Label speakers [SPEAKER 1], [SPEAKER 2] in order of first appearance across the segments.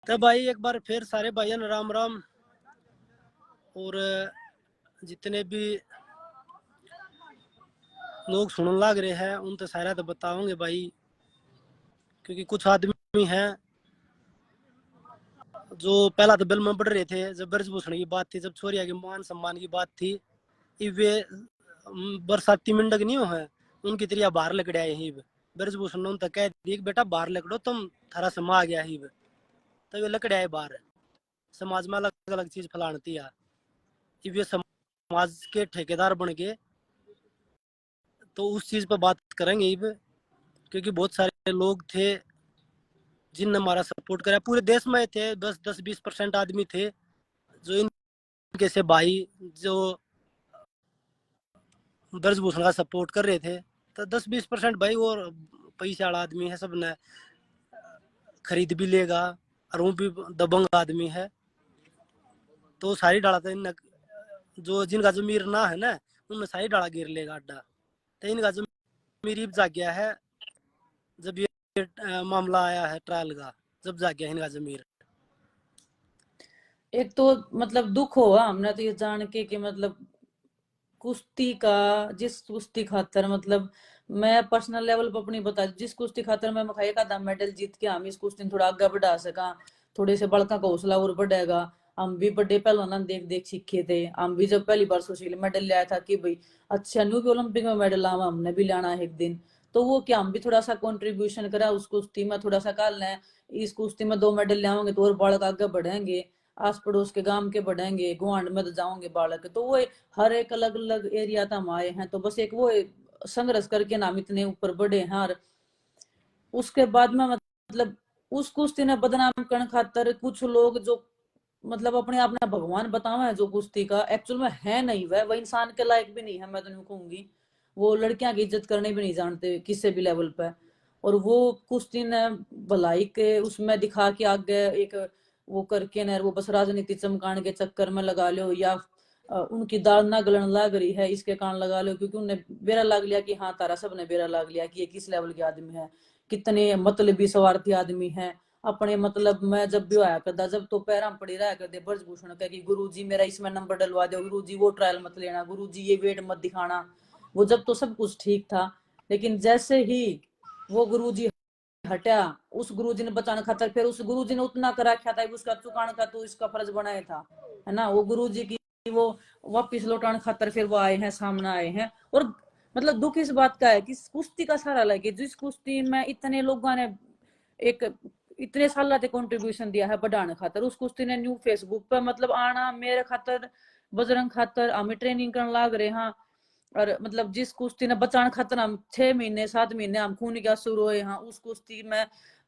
[SPEAKER 1] तो भाई एक बार फिर सारे भाइयों राम राम। और जितने भी लोग सुनने लग रहे हैं उन तो सारा तो बताओगे भाई, क्योंकि कुछ आदमी हैं जो पहला तो बिल में पढ़ रहे थे जब ब्रजभूषण की बात थी, जब छोरिया के मान सम्मान की बात थी, वे बरसाती मिंडक नहीं हो है उनकी तरिया बाहर लकड़े आए ही। ब्रजभूषण ने उनसे कह दी बेटा बाहर लकड़ो, तुम थारा समा आ गया ही। तो वे लकड़े आए बाहर, समाज में अलग अलग चीज फैलाती है। वे समाज के ठेकेदार बन गए। तो उस चीज पर बात करेंगे अब, क्योंकि बहुत सारे लोग थे जिनने हमारा सपोर्ट करा। पूरे देश में थे 10-20% आदमी थे जो इनके से भाई जो ब्रजभूषण का सपोर्ट कर रहे थे। तो 10-20% भाई और पैसे वाला आदमी है, सब ने खरीद भी लेगा। और वो भी दबंग आदमी है, तो सारी डाला था इन जो जिनका जमीर ना है ना उनने सारी डाला गिर लेगा अड्डा। तो इनका जमीर जाग गया है जब ये मामला आया है ट्रायल का, जब जाग गया इनका जमीर।
[SPEAKER 2] एक तो मतलब दुख हुआ हमने तो ये जान के कि मतलब कुश्ती का जिस कुश्ती खातर मतलब मैं पर्सनल लेवल पर अपनी बता, जिस कुश्ती खातर मैं मखाई का दाम मेडल जीत के हम इस कुश्ती थोड़ा आगे बढ़ा सका, थोड़े से बड़का का हौसला और बढ़ेगा। हम भी बड़े पहलवान देख देख सीखे थे। हम भी जब पहली बार सुशील मेडल लिया था कि भाई अच्छा न्यू भी ओलंपिक में मेडल लावा, हमने भी लाना है एक दिन। तो वो क्या हम भी थोड़ा सा कंट्रीब्यूशन करा उस कुश्ती में, थोड़ा सा काल लें इस कुश्ती में 2 मेडल लाओगे तो और बालक आगे बढ़ेंगे, आस पड़ोस के गांव के बढ़ेंगे, गुआंड में तो जाओगे बालक। तो वो हर एक अलग अलग एरिया तक हम आए हैं, तो बस एक वो संघर्ष करके नाम इतने ऊपर बढ़े हैं। और उसके बाद में मतलब उस कुश्ती ने बदनाम करने खातर कुछ लोग जो मतलब अपने आप ने भगवान बतावा है, जो कुश्ती का एक्चुअल में है नहीं, वह इंसान के लायक भी नहीं है। मैं तो नहीं कहूंगी वो लड़कियां की इज्जत करने भी नहीं जानते किसी भी लेवल पे। और वो कुश्ती ने भलाई के उसमें दिखा के आगे एक वो करके न वो बस राजनीति चमकाने के चक्कर में लगा लो, या उनकी दाल ना गलन लग रही है इसके कारण लगा लो, क्योंकि उन्हें बेरा लाग लिया कि हाँ तारा सब ने बेरा लाग लिया कि ये किस लेवल के आदमी है, कितने मतलबी स्वार्थी आदमी है। अपने मतलब मैं जब भी आया करता, जब तो पैरा पड़ी रहा करते ब्रजभूषण का कि गुरु जी मेरा इसमें नंबर डलवा दो, गुरु जी वो ट्रायल मत लेना, गुरु जी ये वेट मत दिखाना। वो जब तो सब कुछ ठीक था, लेकिन जैसे ही वो गुरु जी हटा, उस गुरुजी ने बचाने खातर फिर उस गुरुजी ने उतना कर रखा था उसका चुकाने का तो इसका फर्ज बनाया था, है ना। वो गुरुजी की वो वापिस लौटाने खातर फिर वो आए हैं, सामने आए हैं। और मतलब दुख इस बात का है कि कुश्ती का सारा लगे, जिस कुश्ती में इतने लोगों ने एक इतने साल से कंट्रीब्यूशन दिया है बढ़ाने खातर, उस कुश्ती ने न्यू फेसबुक पर मतलब आना मेरे खातर बजरंग खातर हमें ट्रेनिंग करने लाग रहे हैं। और मतलब जिस कुश्ती ने बचाने खातर हम 6 महीने 7 महीने हम खून का शुरू हुए हैं, उस कुश्ती में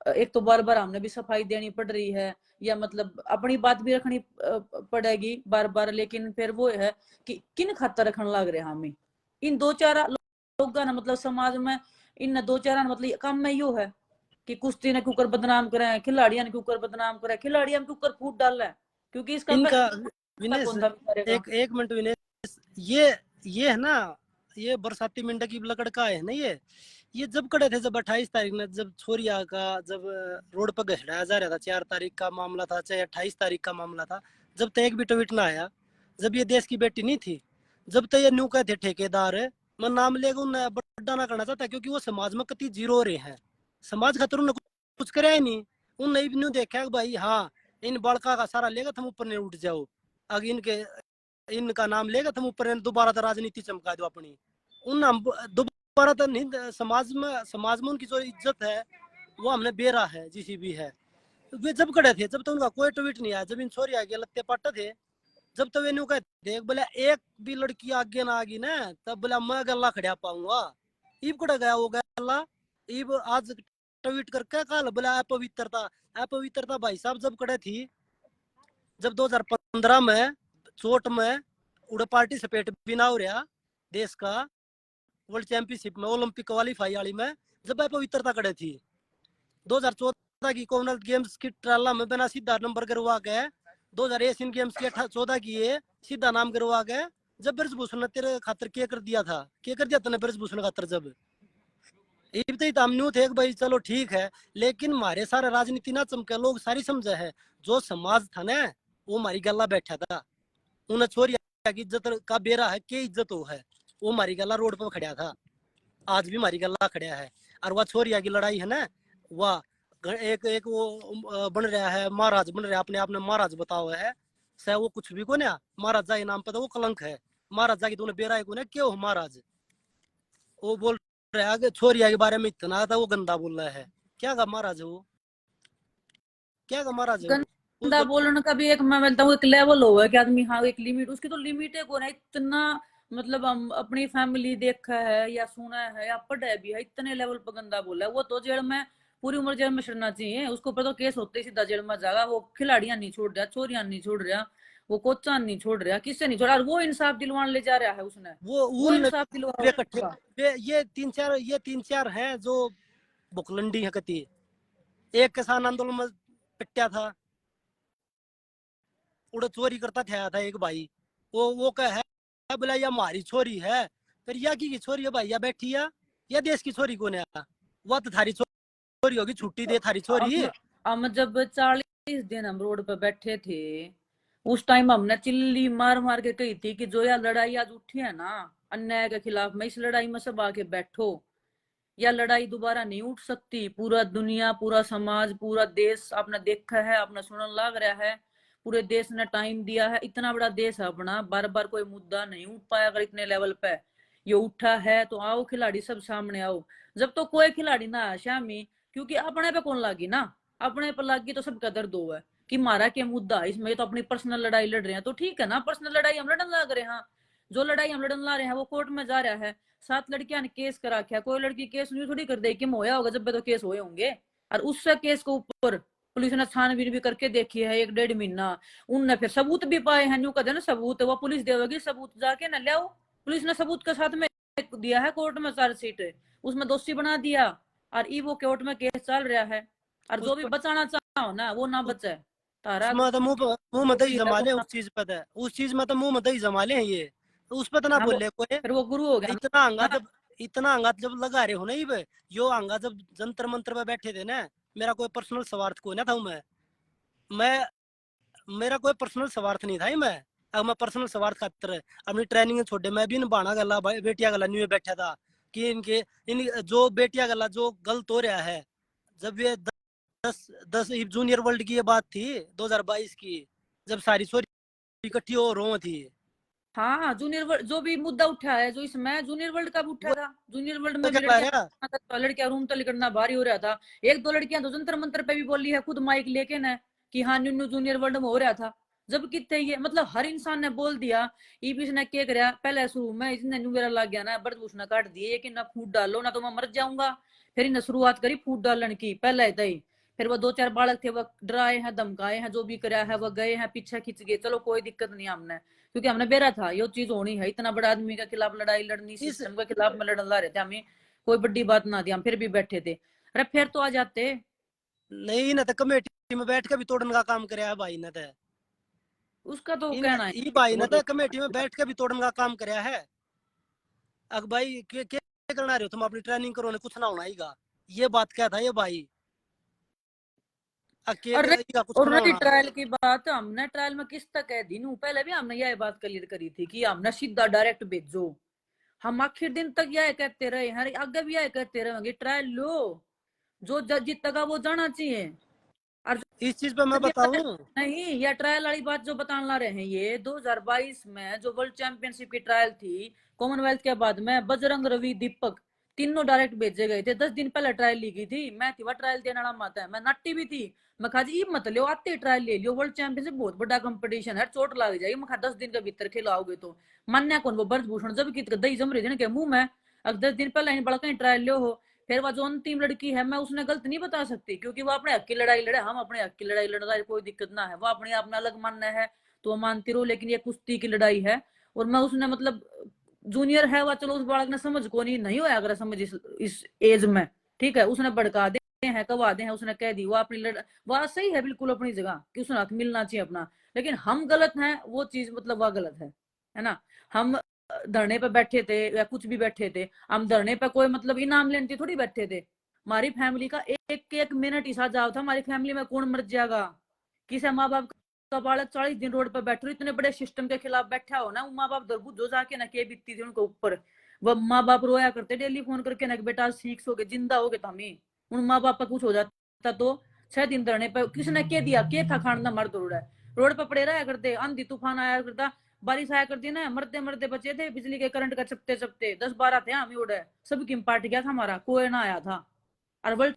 [SPEAKER 2] एक तो बार बार हमने भी सफाई देनी पड़ रही है, या मतलब अपनी बात भी रखनी पड़ेगी बार बार। लेकिन फिर वो है कि किन खातर रखने लग रहे हैं हमें इन 2-4 लोगों ने, मतलब समाज में इन 2-4 मतलब काम में यो है कि कुश्ती ने क्यों बदनाम करे, खिलाड़ियों ने क्यों बदनाम करे, खिलाड़ियों के ऊपर फूट डाल है क्योंकि इसका
[SPEAKER 1] इनका
[SPEAKER 2] कौन
[SPEAKER 1] विनेश
[SPEAKER 2] था करेगा।
[SPEAKER 1] एक मिनट विनेश, ये है ना, ये बरसाती मिंडा की लकड़का है ना, ये जब कड़े थे, जब 28 तारीख में जब छोरिया का जब रोड पर घसड़ाया जा रहा था, 4 तारीख का मामला था चाहे 28 तारीख का मामला था, जब तक एक भी ट्वीट ना आया, जब ये देश की बेटी नहीं थी, जब तक ये न्यू कहे थे ठेकेदार है मैं नाम लेगा उन्हें बड़ा ना करना चाहता, क्योंकि वो समाज में कति जीरो रहे हैं। समाज खातर उन्हें कुछ करे ही नहीं। उन्हें भी नहीं देखा भाई हाँ इन बड़का का सारा लेगा तुम ऊपर नहीं उठ जाओ, अगर इनका नाम लेगा तुम ऊपर दोबारा तो राजनीति चमका दो अपनी। उन दोबारा तो नहीं, समाज में उनकी जो इज्जत है वो हमने बेरा है जिसी भी है। वे जब खड़े थे जब तो उनका कोई ट्वीट नहीं आया, जब इन छोरी आगे लत्ते पट्टे थे, जब तो वे न्यू कहते बोले एक भी लड़की आगे ना आगी ना तब बोला मैं गला खड़ा पाऊंगा। ईब कड़ा गया वो गला, ईब आज ट्वीट करके कल बोला अपवित्रता। अपवित्रता भाई साहब जब कड़े थी, जब 2015 में चोट में उड़े पार्टिसिपेट भी ना हो रहा देश का वर्ल्ड चैंपियनशिप में ओलंपिक क्वालिफाई वाली में, जब पवित्रता कड़े थी 2014 की कॉमनवेल्थ गेम्स की ट्राला में बिना सीधा नंबर करवा के, 2000 एशियन गेम्स की 14 की ये सीधा नाम करवा के, जब ब्रजभूषण ने तेरे खातर क्या कर दिया था, क्या कर दिया तूने ब्रजभूषण खातर, जब इब तो हम न्यू थे भाई, चलो ठीक है, लेकिन हमारे सारे राजनीति ना चमके, लोग सारी समझे है। जो समाज था ना, वो हमारी गला बैठा था। उन्हें छोरी की इज्जत का बेरा है, के इज्जत हो है, वो हमारी गला रोड पर खड़ा था, आज भी हमारी गला खड़ा है। और वह छोरिया की लड़ाई है ना, वह एक एक वो बन रहा है, महाराज बन रहा है, अपने आप ने महाराज बताओ है। सह वो कुछ भी को ना, महाराजा के नाम पर तो वो कलंक है। महाराजा की तूने बेरा को ना क्यों महाराज, वो बोल रहा है कि छोरिया के बारे में इतना था, वो गंदा बोल रहा है। क्या का महाराज है वो, क्या का महाराज है वो। उस
[SPEAKER 2] गंदा बोलने का भी एक, मैं बोलता हूँ, एक लेवल होगा कि आदमी, हाँ एक लिमिट, उसकी तो लिमिट है कौन है इतना। मतलब हम अपनी फैमिली देखा है या सुना है या पढ़ा भी है, इतने लेवल पर गंदा बोला है वो तो जेल में, पूरी उम्र जेल में सड़ना चाहिए उसको। पर तो केस होते ही सीधा जेल में जाएगा। वो खिलाड़ियां नहीं छोड़ रहा, छोरियां नहीं छोड़ रहा, वो कोचान नहीं छोड़ रहा, किससे नहीं छोड़ा। और वो इंसाफ दिलवान ले जा रहा है उसने,
[SPEAKER 1] वो
[SPEAKER 2] वो
[SPEAKER 1] उन
[SPEAKER 2] इंसाफ
[SPEAKER 1] इकट्ठे,
[SPEAKER 2] दिलवा।
[SPEAKER 1] ये तीन चार हैं जो बुकलंडी है कती। एक किसान आंदोलन में पिटा था, उड़े चोरी करता था एक भाई, वो कह है बोला या हमारी छोरी है। फिर या की छोरी है भाई, या बैठी है, या देश की छोरी कौन है, वह तो थारी छोरी होगी, छुट्टी दे थारी छोरी।
[SPEAKER 2] हम जब 40 दिन हम रोड पे बैठे थे, उस टाइम हमने चिल्ली मार मार के कही थी कि जो यह लड़ाई आज उठी है ना अन्याय के खिलाफ में, इस लड़ाई में सब आके बैठो। यह लड़ाई दोबारा नहीं उठ सकती। पूरा दुनिया, पूरा समाज, पूरा देश आपने देखा है, आपने सुनने लग रहा है। पूरे देश ने टाइम दिया है, इतना बड़ा देश है अपना, बार बार कोई मुद्दा नहीं उठ पाया। अगर इतने लेवल पे ये उठा है तो आओ खिलाड़ी सब सामने आओ। जब तो कोई खिलाड़ी ना आया शामी, क्योंकि अपने पे कौन लागी ना, अपने पर लागी तो सबका दर्द हुआ है कि मारा क्या मुद्दा, इसमें तो अपनी पर्सनल लड़ाई लड़ रहे हैं तो ठीक है ना, पर्सनल लड़ाई हम लड़न लग रहे हैं। जो लड़ाई हम लड़न ला रहे हैं वो कोर्ट में जा रहा है। 7 लड़कियां ने केस करा क्या, कोई लड़की केस नहीं थोड़ी कर दे कि होया होगा, जब तो केस हुए होंगे। और उससे केस के ऊपर पुलिस ने छानबीन भी करके देखी है 1 डेढ़ महीना। उनने फिर सबूत भी पाए हैं, न्यू कहते ना सबूत वो पुलिस देगी, सबूत जाके ना ले आओ। पुलिस ने सबूत के साथ में दिया है कोर्ट में चार्जशीट, उसमें दोषी बना दिया। और ई वो कोर्ट में केस चल रहा है। और
[SPEAKER 1] उस
[SPEAKER 2] जो भी बचाना चाहो ना वो ना बचे। तारा
[SPEAKER 1] उसमें तो मुंह में दही
[SPEAKER 2] दोषी है
[SPEAKER 1] जमा
[SPEAKER 2] वो
[SPEAKER 1] ले,
[SPEAKER 2] ना।
[SPEAKER 1] उस चीज पे तो, उस चीज में तो मुंह में दही जमा ले ये, तो उस पर तो ना
[SPEAKER 2] हाँ वो
[SPEAKER 1] बोले कोई।
[SPEAKER 2] फिर वो गुरु हो गया
[SPEAKER 1] इतना हंगा
[SPEAKER 2] ना।
[SPEAKER 1] जब, इतना हंगा जब लगा रहे हो ना ये, यो हंगा जब जंतर मंत्र पे बैठे थे ना, मेरा कोई पर्सनल स्वार्थ को ना था। मैं मेरा कोई पर्सनल स्वार्थ नहीं था ही। मैं अब मैं पर्सनल स्वार्थ खातर अपनी ट्रेनिंग छोड़े, मैं भी इन बाणा गला बेटिया गला न्यू बैठा था कि इनके इन जो बेटिया गला जो गलत हो रहा है। जब ये 10 जूनियर वर्ल्ड की ये बात थी 2022 की, जब सारी सोरी इकट्ठी हो रो थी।
[SPEAKER 2] हाँ जूनियर वर्ल्ड जो भी मुद्दा उठा है, जो इसमें जूनियर वर्ल्ड कब उठा
[SPEAKER 1] वो
[SPEAKER 2] था, जूनियर वर्ल्ड
[SPEAKER 1] तो
[SPEAKER 2] में भी
[SPEAKER 1] क्या कह
[SPEAKER 2] लड़कियां,
[SPEAKER 1] रहा,
[SPEAKER 2] लड़कियां रूम तो निकलना भारी हो रहा था। एक दो लड़कियां तो जंतर मंत्र पे भी बोली है खुद माइक लेके ना कि हाँ न्यू जूनियर वर्ल्ड में हो रहा था। जब कितने ये मतलब हर इंसान ने बोल दिया। ईपीस ने क्या कराया पहले शुरू में, इसने न्यू मेरा लग गया ना बरदूसना काट दिए कि ना फूट डालो ना तो मैं मर जाऊंगा। फिर इन्हें शुरुआत करी फूट डालने की पहले ही। फिर वो दो चार बालक थे वो डराए हैं धमकाए हैं, जो भी कराया है वो गए हैं पीछे खिंच गए, चलो कोई दिक्कत नहीं हमने, क्योंकि हमने बेरा था ये चीज होनी है। इतना बड़ा आदमी के खिलाफ लड़ाई लड़नी,
[SPEAKER 1] इस
[SPEAKER 2] सिस्टम के खिलाफ में लड़न ला रहे थे हमें, कोई बड़ी बात ना थी, हम फिर भी बैठे थे। अरे फिर तो आ जाते।
[SPEAKER 1] नहीं ना तो कमेटी में बैठ के भी तोड़ने का काम कराया भाई ने तो।
[SPEAKER 2] उसका तो
[SPEAKER 1] इन
[SPEAKER 2] कहना है
[SPEAKER 1] ई भाई
[SPEAKER 2] वो
[SPEAKER 1] ने
[SPEAKER 2] तो।
[SPEAKER 1] तो कमेटी में बैठ के भी तोड़ने का काम कराया है। अब भाई क्या करना रहे हो तुम, अपनी ट्रेनिंग करो ना, कुछ ना होना हीगा। ये बात क्या था ये भाई,
[SPEAKER 2] और
[SPEAKER 1] अकेले हीगा कुछ
[SPEAKER 2] और
[SPEAKER 1] ना
[SPEAKER 2] रही
[SPEAKER 1] होना।
[SPEAKER 2] ट्रायल की बात, हमने ट्रायल में किस तक है दिन पहले भी हमने यह बात क्लियर करी थी कि हमने सीधा डायरेक्ट भेजो। हम आखिर दिन तक यह कहते रहे हैं, आगे भी यह कहते रहेंगे ट्रायल लो, जो जज जीतेगा वो जाना चाहिए। और
[SPEAKER 1] इस चीज पे मैं
[SPEAKER 2] ये
[SPEAKER 1] बताऊं,
[SPEAKER 2] नहीं, ये ट्रायल वाली बात जो बताने ला रहे हैं, ये 2022 में जो वर्ल्ड चैंपियनशिप की ट्रायल थी कॉमनवेल्थ के बाद में, बजरंग, रवि, दीपक तीनों डायरेक्ट भेजे गए थे। 10 दिन पहले ट्रायल ली गई थी, मैं थी वह ट्रायल देने वाला माता है, मैं नट्टी भी थी। मैं कहा जी मत लो, आते ट्रायल ले लियो, वर्ल्ड चैंपियनशिप बहुत बड़ा कंपटीशन है, चोट लग जाएगी। मैं कहा 10 दिन के भीतर खिलाओगे तो मान्य कौन, वो ब्रजभूषण जब की दही जम रही थी के मुंह में। अब 10 दिन पहले बड़ा कहीं ट्रायल लो हो। फिर वह जो अंतिम लड़की है मैं उसने गलत नहीं बता सकती, क्योंकि वो अपने हक की लड़ाई लड़े, हम अपने हक की लड़ाई लड़ रहा है, कोई दिक्कत ना है। वो अपने आप में अलग मानना है तो वो मानती रहो, लेकिन ये कुश्ती की लड़ाई है। और मैं उसने मतलब जूनियर है वह, चलो उस बालक ने समझ को नहीं होया अगर समझ इस एज में, ठीक है उसने भड़का दे हैं कवा दे हैं, उसने कह दी वो अपनी वह सही है बिल्कुल अपनी जगह कि उसने हक मिलना चाहिए अपना। लेकिन हम गलत हैं वो चीज मतलब वह गलत है ना। हम धरने पे बैठे थे या कुछ भी बैठे थे, हम धरने पे कोई मतलब इनाम लेने थोड़ी बैठे थे। हमारी फैमिली का एक एक मिनट हिस्सा जाओ था, हमारी फैमिली में कौन मर जाएगा। किसी माँ बाप का बालक 40 दिन रोड पर बैठे, इतने बड़े सिस्टम के खिलाफ बैठा हो ना, माँ बाप दरबूज जो जाके ना के बीतती थी उनके ऊपर। वो माँ बाप रोया करते डेली फोन करके ना, बेटा आज ठीक हो गए, जिंदा हो गए तो हमें। उन माँ बाप का कुछ हो जाता तो 6 दिन धरने पर किसने के दिया, के था खाना मर्द रोड पर पड़े रहा करते, आंधी तूफान आया करता, बारिश आया करती ना, मरते मरते बचे थे बिजली के करंट का चपते चपते, 10-12 थे हम उड़े, सब किम पार्ट गया था हमारा, कोई ना आया था। और वर्ल्ड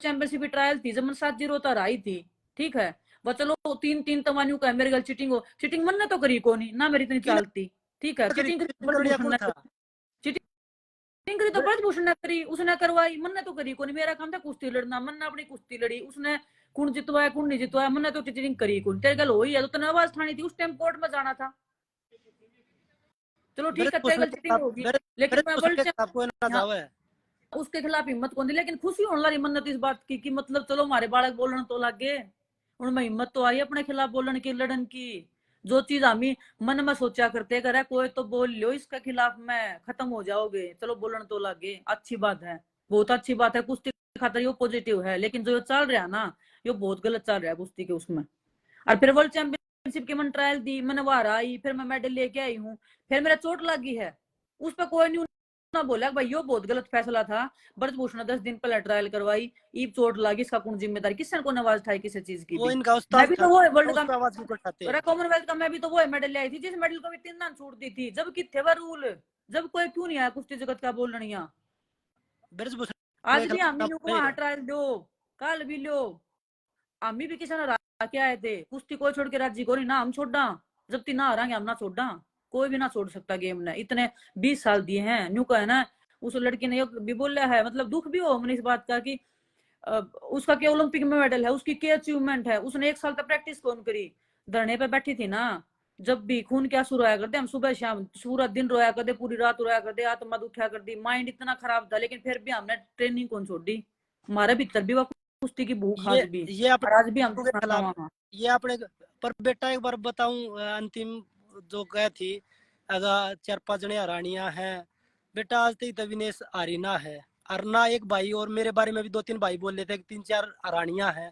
[SPEAKER 2] चैंपियनशिप ट्रायल थी जब 7-0 तो हराई थी, ठीक है। वो चलो 3-3 तमानियों का मेरे गल चीटिंग हो, चीटिंग मन ने तो करी को नहीं ना, मेरी इतनी
[SPEAKER 1] किन
[SPEAKER 2] चालती, ठीक है।
[SPEAKER 1] करी
[SPEAKER 2] चीटिंग करी
[SPEAKER 1] चीटिंग करने
[SPEAKER 2] ब्रजभूषण
[SPEAKER 1] कौन
[SPEAKER 2] ने,
[SPEAKER 1] था?
[SPEAKER 2] चीटिंग करी तो ब्रजभूषण ने करी, उसने करवाई, मन ने तो करी को नहीं। मेरा काम था कुश्ती लड़ना, मन ने अपनी कुश्ती लड़ी, उसने कौन जितवाया कौन नहीं जितवाया, मन ने तो चीटिंग करी को नहीं। तेरे गल हुई है तो तने आवाज उठानी थी, उस टाइम कोर्ट में जाना था। चलो ठीक है तेरे
[SPEAKER 1] ब्रजभूषण
[SPEAKER 2] गल
[SPEAKER 1] के
[SPEAKER 2] चीटिंग
[SPEAKER 1] खिलाफ
[SPEAKER 2] होगी, लेकिन मैं
[SPEAKER 1] ब्रजभूषण
[SPEAKER 2] वर्ल्ड
[SPEAKER 1] के खिलाफ कोई ना
[SPEAKER 2] हाँ,
[SPEAKER 1] जावे।
[SPEAKER 2] उसके खिलाफ हिम्मत कौन दी, लेकिन खुशी होने वाली मन्नत इस बात की कि मतलब चलो हमारे बालक बोलन तो लागे, उनमें हिम्मत तो आई अपने खिलाफ बोलन की, लड़न की। जो चीज हम ही मन में सोचा करते करे कोई तो बोल लो इसके खिलाफ में खत्म हो जाओगे, चलो बोलन तो लागे, अच्छी बात है, बहुत अच्छी बात है। कुश्ती खातर ये पॉजिटिव है, लेकिन जो चल रहा है ना, ये बहुत गलत चल रहा है कुश्ती के उसमें। और फिर वर्ल्ड चैंपियनशिप की मैंने ट्रायल दी, मैंने बाहर आई, फिर मैं मेडल लेके आई हूँ, फिर मेरा चोट लगी है, उस पर कोई नहीं ना बोला भाई यो बहुत गलत फैसला था। ब्रजभूषण ने 10 दिन पहले ट्रायल करवाई, ईब चोट लगी, इसका कौन जिम्मेदारी, किसने को आवाज उठाई किसी चीज की
[SPEAKER 1] वो
[SPEAKER 2] भी।
[SPEAKER 1] इनका
[SPEAKER 2] मैं
[SPEAKER 1] उस्ताद
[SPEAKER 2] भी
[SPEAKER 1] था,
[SPEAKER 2] तो वो वर्ल्ड
[SPEAKER 1] उस
[SPEAKER 2] का,
[SPEAKER 1] पर आवाज क्यों उठाते हैं?
[SPEAKER 2] कॉमनवेल्थ का मैं भी तो वो मेडल लाई थी, जिस मेडल को भी 3 दान छूट दी थी, जब कि थे वह रूल, जब कोई क्यों नहीं आया कुश्ती जगत का बोलना यहाँ।
[SPEAKER 1] ब्रजभूषण
[SPEAKER 2] आज
[SPEAKER 1] के
[SPEAKER 2] भी हम
[SPEAKER 1] खिलाफ
[SPEAKER 2] ही
[SPEAKER 1] ना
[SPEAKER 2] लोग
[SPEAKER 1] बोले।
[SPEAKER 2] वहां ट्रायल दो, कल भी लो, हम भी किसी ने हरा के आए थे, कुश्ती कोई छोड़ के राजी को नहीं ना, हम छोड़ा, जब तीन ना हारांगे हम ना छोड़ा, कोई भी ना छोड़ सकता गेम ने, इतने 20 साल दिए हैं न्यू का है ना। उस लड़की ने भी बोला है, मतलब दुख भी हो मैंने इस बात का कि उसका क्या ओलंपिक में मेडल है, उसकी क्या अचीवमेंट है, उसने 1 साल तक प्रैक्टिस कौन करी, धरने पे बैठी थी ना। जब भी खून क्या आंसू रोया करते हम, सुबह शाम पूरा दिन रोया करते, पूरी रात रोया करते, आत्मा दुखा कर दी, माइंड इतना खराब था, लेकिन फिर भी हमने ट्रेनिंग कौन छोड़ दी, हमारे भीतर भी वो कुश्ती की भूख आज भी,
[SPEAKER 1] ये
[SPEAKER 2] और आज भी हम
[SPEAKER 1] अपने के
[SPEAKER 2] देखना
[SPEAKER 1] खिलाफ,
[SPEAKER 2] वहां।
[SPEAKER 1] ये अपने। पर बेटा एक बार बताऊं, अंतिम जो गए थी, अगर 4-5 जने हरानियां हैं बेटा, आज तक तविनेश आरीना है, अरना एक भाई, और मेरे बारे में भी 2-3 भाई बोल रहे थे कि 3-4 हरानियां हैं।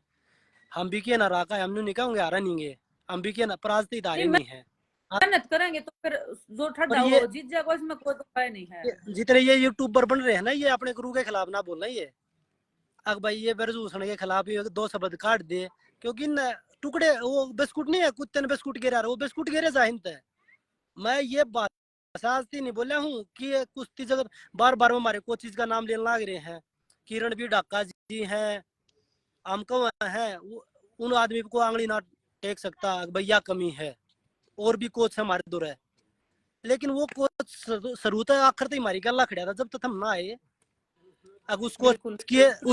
[SPEAKER 1] हम भी क्या ना राका है, हमने नहीं कहूंगे हारा नहीं है, हम भी क्या ना, पर आज तक
[SPEAKER 2] नहीं
[SPEAKER 1] हारे नहीं है।
[SPEAKER 2] मेहनत करेंगे तो फिर जो
[SPEAKER 1] और
[SPEAKER 2] ठंडा
[SPEAKER 1] ये
[SPEAKER 2] हो जीत जाएगा, इसमें कोई तो भय नहीं है।
[SPEAKER 1] जितने ये यूट्यूबर बन रहे हैं ना, ये अपने गुरु के खिलाफ ना बोलना। ये अग भाई ये ब्रजभूषण के खिलाफ ये 2 शब्द काट दे, क्योंकि न टुकड़े वो बिस्कुट नहीं है, कुत्ते ने बिस्कुट गिरा रहा, वो बिस्कुट गिरे जाहिंत है। मैं ये बात साजती नहीं बोला हूँ कि ये कुश्ती जगत बार बार हमारे कोचिज का नाम लेने लग रहे हैं, किरण भी ढाका जी हैं, हमको है, उन आदमी को आंगली ना टेक सकता भैया, कमी है। और भी कोच हमारे दूर है, लेकिन वो कोच शुरू तक आखिर तक हमारी गला खड़ा था, जब तक हम ना आए। अब
[SPEAKER 2] बिल्कुल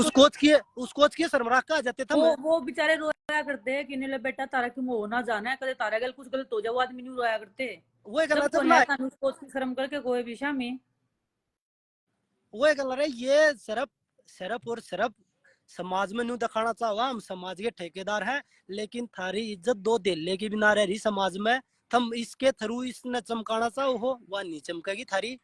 [SPEAKER 1] उस कोच के सरमराह कहा जाते थे हम।
[SPEAKER 2] वो बेचारे रोया करते हैं कि नहीं ले बेटा तारा क्यों हो ना जाना है, कदे तारा गल कुछ गलत हो जाए, वो आदमी नहीं रोया करते।
[SPEAKER 1] वो गल
[SPEAKER 2] जब
[SPEAKER 1] जब
[SPEAKER 2] कोई
[SPEAKER 1] ना
[SPEAKER 2] है तानू उसको उसकी शर्म करके कोई भी शामी।
[SPEAKER 1] वो गल रहे, ये सिर्फ सिर्फ और सिर्फ समाज में न्यू दिखाना चाहो, हम समाज के ठेकेदार हैं, लेकिन थारी इज्जत दो दिल्ले की भी ना रह रही समाज में। तुम इसके थ्रू इसने चमकाना चाहो हो, वह नहीं चमकेगी थारी,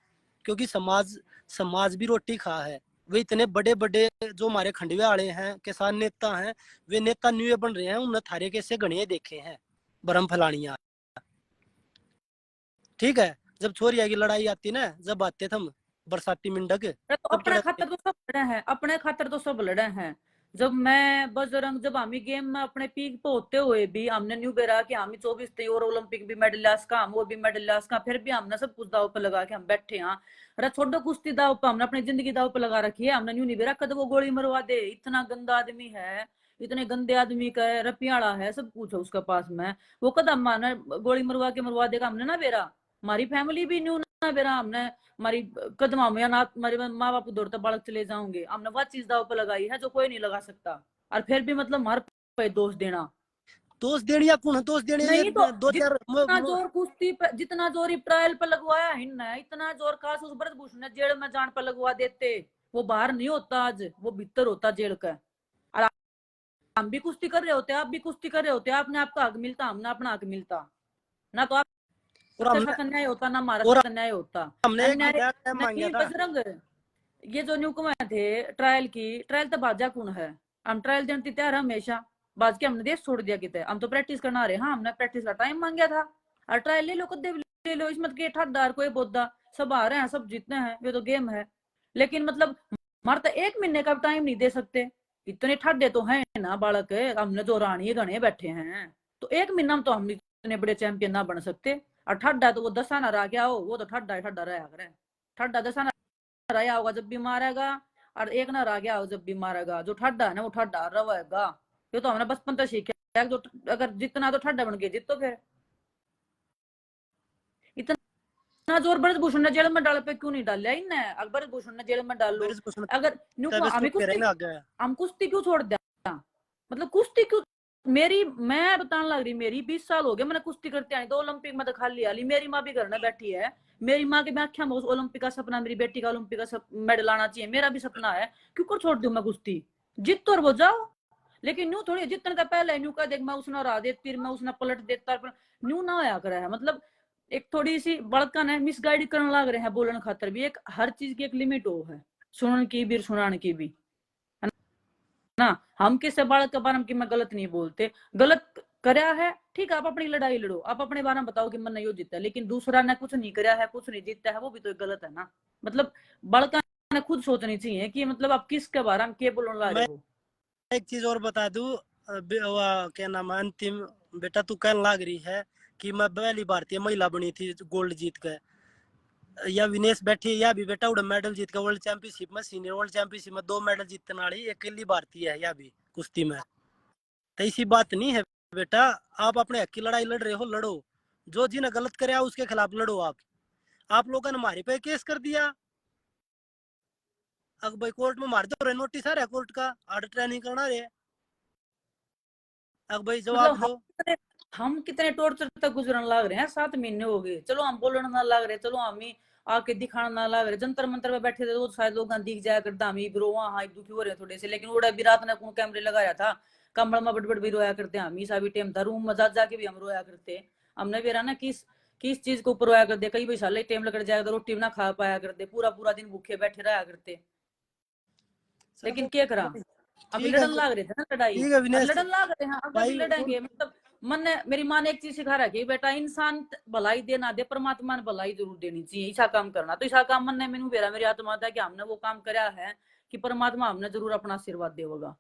[SPEAKER 1] क्योंकि समाज समाज भी रोटी खा है। वे इतने बड़े बड़े जो हमारे खंडवे वाले हैं, किसान नेता हैं, वे नेता न्यू बन रहे हैं, उन्हें थारे कैसे गणिये देखे हैं बरम फलानिया। ठीक है, जब छोरिया की लड़ाई आती ना, जब आते थे हम बरसाती मिंडक,
[SPEAKER 2] तो
[SPEAKER 1] तब
[SPEAKER 2] अपने
[SPEAKER 1] चढ़ते।
[SPEAKER 2] खातर तो सब लड़े हैं, अपने खातर तो सब लड़े हैं। जब मैं बजरंग, जब हम गेम में अपने पीक पे होते हुए भी हमने न्यू बेरा कि हम 24 थे और ओलंपिक भी मेडल लास का, हम वो भी मेडल लास का, फिर भी हमने सब कुछ दाव पे लगा के हम बैठे हैं। अरे छोड़ो कुश्ती दाव पे, हमने अपनी जिंदगी दाव पे लगा रखी है, हमने न्यू नहीं बेरा कद वो गोली मरवा दे, इतना गंदा आदमी है, इतने गंदे आदमी का है, रपियाड़ा है, सब कुछ है उसके पास में, वो कदम माना गोली मरवा देगा हमने ना बेरा। हमारी फैमिली भी न्यू ना बेरा, हमने हमारी कदमा में ना हमारे माँ बाप दौड़ते बालक चले जाओगे, हमने वह चीज दाव पर लगाई है जो कोई नहीं लगा सकता। और फिर भी मतलब हर पे दोष देना,
[SPEAKER 1] दोष देनी या कौन दोष देनी, ये
[SPEAKER 2] नहीं तो
[SPEAKER 1] 2-4
[SPEAKER 2] जितना जोर कुश्ती पे, जितना जोर ट्रायल पर लगवाया हिन्ना, इतना जोर काश उस ब्रजभूषण ने जेल में जान पर लगवा देते। वो बाहर नहीं होता आज, वो भीतर होता जेल का। और हम भी कुश्ती कर रहे होते, आप भी कुश्ती कर रहे होते, आपने आपका हक मिलता, हमने अपना हक मिलता ना, तो आप
[SPEAKER 1] और
[SPEAKER 2] उसके
[SPEAKER 1] हमने
[SPEAKER 2] साथ अन्याय होता ना हमारे
[SPEAKER 1] और
[SPEAKER 2] साथ अन्याय होता।
[SPEAKER 1] हमने एक
[SPEAKER 2] अन्याय
[SPEAKER 1] घंटा टाइम मांगा
[SPEAKER 2] नहीं
[SPEAKER 1] था।
[SPEAKER 2] बजरंग, ये जो न्यूकम थे ट्रायल की, ट्रायल तो बाजा कौन है, हम ट्रायल देने तैयार हमेशा, बाज के हमने देश छोड़ दिया कितने, हम तो प्रैक्टिस करना रहे, हाँ हमने प्रैक्टिस का टाइम मांगा था, और ट्रायल ले लो कदे ले लो, इसमें के ठहरदार कोई बोदा, सब आ रहे हैं सब जीतने हैं, ये तो गेम है। लेकिन मतलब हमारे तो 1 महीने का टाइम नहीं दे सकते, इतने ठंडे तो हैं ना बालक, हमने जो रानी गणे बैठे हैं, तो 1 महीना में तो हम इतने बड़े चैंपियन ना बन सकते। और ठंडा तो वो दसाना रह गया हो, वो तो ठंडा ठंडा रहा करे, ठंडा दसाना रहा होगा जब भी मारेगा, और एक ना रह गया हो जब भी मारेगा, जो ठंडा है ना वो ठंडा रहेगा। ये तो हमने बचपन से सीखा है, जो अगर जितना तो ठंडा बन के जीतो फिर। इतना जोर ब्रजभूषण ने जेल में डाल पे क्यों नहीं डाला इनने, अगर ब्रजभूषण ने जेल में डाल लो,
[SPEAKER 1] मेरे से
[SPEAKER 2] अगर न्यू को
[SPEAKER 1] तबीयत
[SPEAKER 2] हमें
[SPEAKER 1] पे
[SPEAKER 2] कुश्ती,
[SPEAKER 1] रहना आ गया।
[SPEAKER 2] हम कुश्ती क्यों छोड़ दिया, मतलब कुश्ती क्यों, मेरी मैं बताने लग रही, मेरी 20 साल हो गए मैंने कुश्ती करते आई, 2 ओलंपिक में तो खाली आली, मेरी माँ भी घर में बैठी है, मेरी माँ के व्याख्या में ओलंपिक का सपना, मेरी बेटी का ओलंपिक का मेडल आना चाहिए, मेरा भी सपना है, क्यों कर छोड़ दूं मैं कुश्ती, जीत तो और वो जाओ। लेकिन न्यू थोड़ी जितने का पहले न्यू का देख मैं उसने हरा देती, फिर मैं उसने पलट देता, न्यू ना होया करा है, मतलब एक थोड़ी सी बड़कन है, मिसगाइड करने लग रहे हैं बोलने खातर भी, एक हर चीज की एक लिमिट हो है, सुनने की भी सुनाने की भी, है ना। हम किसी बालक के बारे में कि मैं गलत नहीं बोलते, गलत करया है ठीक है, आप अपनी लड़ाई लड़ो, आप अपने बारे में बताओ कि मैंने यो जीता, लेकिन दूसरा ने कुछ नहीं करया है, कुछ नहीं जीता है, वो भी तो गलत है ना। मतलब बड़का ने खुद सोचनी चाहिए कि मतलब आप किसके बारे में क्या बोलने ला रहे
[SPEAKER 1] मैं
[SPEAKER 2] हो।
[SPEAKER 1] एक चीज और बता दूं, क्या नाम है, अंतिम बेटा तू कहने लग रही है कि मैं पहली भारतीय महिला बनी थी गोल्ड जीत कर, या विनेश बैठी है, या भी बेटा उड़ा मेडल जीत कर वर्ल्ड चैंपियनशिप में, सीनियर वर्ल्ड चैंपियनशिप में 2 मेडल जीतने वाली अकेली भारतीय है, या भी कुश्ती में। तो ऐसी बात नहीं है बेटा, आप अपने हक की लड़ाई लड़ रहे हो, लड़ो, जो जिन्हें गलत करे उसके खिलाफ लड़ो। आप लोगों ने हमारे पे केस कर दिया, अब भाई कोर्ट में मार दो, नोटिस आ रहा है कोर्ट का, आर्डर ट्रेनिंग करना रहे, अब भाई
[SPEAKER 2] मतलब
[SPEAKER 1] जवाब दो।
[SPEAKER 2] हम कितने टॉर्चर तक गुजरने लग रहे हैं, 7 महीने हो गए, चलो हम बोलने ना लग रहे, चलो हम ही आके दिखाना ना लग रहे, जंतर मंतर पे बैठे थे तो शायद लोग दिख जाया करता, हम ही भी रोवा हाँ दुखी हो रहे थोड़े से, लेकिन उड़ा भी रात ने कैमरे लगाया था, कमल में बट भी रोया करते, हम ही सा भी टाइम था, रूम में जा जाके भी हम रोया करते, हमने भी रहा ना किस चीज को ऊपर रोया करते, कई भाई साल टाइम लग जाएगा तो रोटी भी ना खा पाया करते, पूरा पूरा दिन भूखे बैठे रहा करते। लेकिन
[SPEAKER 1] चलो
[SPEAKER 2] क्या करा, अभी
[SPEAKER 1] ठीक है,
[SPEAKER 2] लड़न लाग रहे थे ना लड़ाई,
[SPEAKER 1] ठीक है
[SPEAKER 2] और
[SPEAKER 1] विनेश
[SPEAKER 2] लड़न लाग रहे हैं आगे भी
[SPEAKER 1] भाई।
[SPEAKER 2] लड़ेंगे, मतलब मन ने मेरी माँ ने एक चीज सिखा रखी बेटा, इंसान भलाई दे ना दे, परमात्मा ने भलाई जरूर देनी चाहिए, ऐसा काम करना, तो ऐसा काम मन ने मैनू बेरा मेरी आत्मा था कि हमने वो काम कराया है कि परमात्मा हमने जरूर अपना आशीर्वाद देगा।